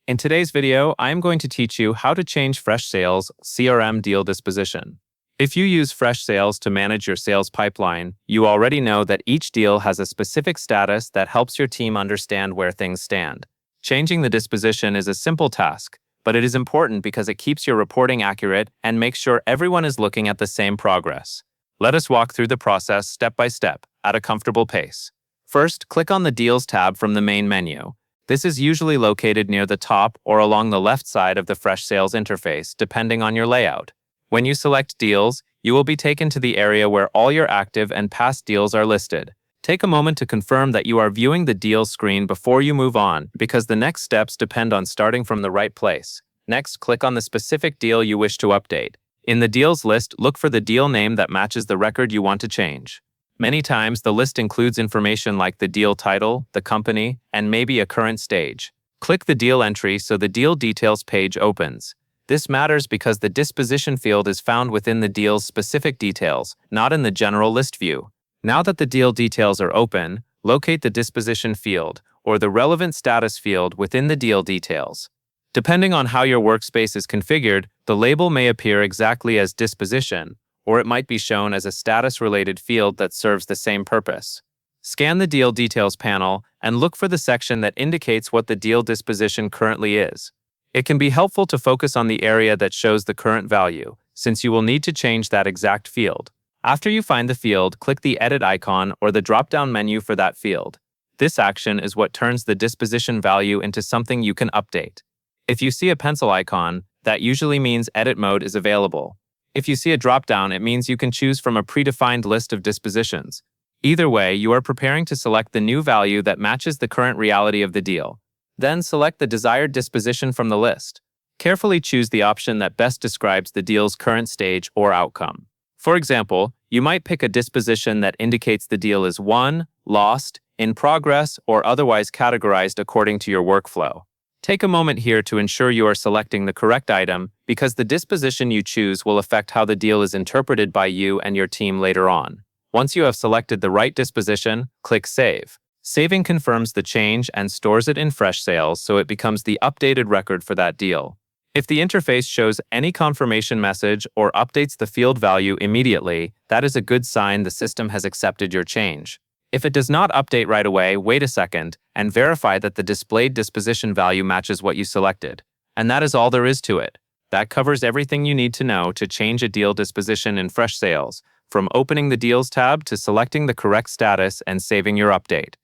In today's video, I am going to teach you how to change Freshsales CRM deal disposition. If you use Freshsales to manage your sales pipeline, you already know that each deal has a specific status that helps your team understand where things stand. Changing the disposition is a simple task, but it is important because it keeps your reporting accurate and makes sure everyone is looking at the same progress. Let us walk through the process step by step at a comfortable pace. First, click on the Deals tab from the main menu. This is usually located near the top or along the left side of the Freshsales interface, depending on your layout. When you select Deals, you will be taken to the area where all your active and past deals are listed. Take a moment to confirm that you are viewing the Deals screen before you move on, because the next steps depend on starting from the right place. Next, click on the specific deal you wish to update. In the Deals list, look for the deal name that matches the record you want to change. Many times, the list includes information like the deal title, the company, and maybe a current stage. Click the deal entry so the deal details page opens. This matters because the disposition field is found within the deal's specific details, not in the general list view. Now that the deal details are open, locate the disposition field, or the relevant status field within the deal details. Depending on how your workspace is configured, the label may appear exactly as disposition, or it might be shown as a status-related field that serves the same purpose. Scan the Deal Details panel and look for the section that indicates what the deal disposition currently is. It can be helpful to focus on the area that shows the current value, since you will need to change that exact field. After you find the field, click the Edit icon or the drop-down menu for that field. This action is what turns the disposition value into something you can update. If you see a pencil icon, that usually means Edit mode is available. If you see a drop-down, it means you can choose from a predefined list of dispositions. Either way, you are preparing to select the new value that matches the current reality of the deal. Then select the desired disposition from the list. Carefully choose the option that best describes the deal's current stage or outcome. For example, you might pick a disposition that indicates the deal is won, lost, in progress, or otherwise categorized according to your workflow. Take a moment here to ensure you are selecting the correct item, because the disposition you choose will affect how the deal is interpreted by you and your team later on. Once you have selected the right disposition, click Save. Saving confirms the change and stores it in Freshsales so it becomes the updated record for that deal. If the interface shows any confirmation message or updates the field value immediately, that is a good sign the system has accepted your change. If it does not update right away, wait a second and verify that the displayed disposition value matches what you selected. And that is all there is to it. That covers everything you need to know to change a deal disposition in Freshsales, from opening the Deals tab to selecting the correct status and saving your update.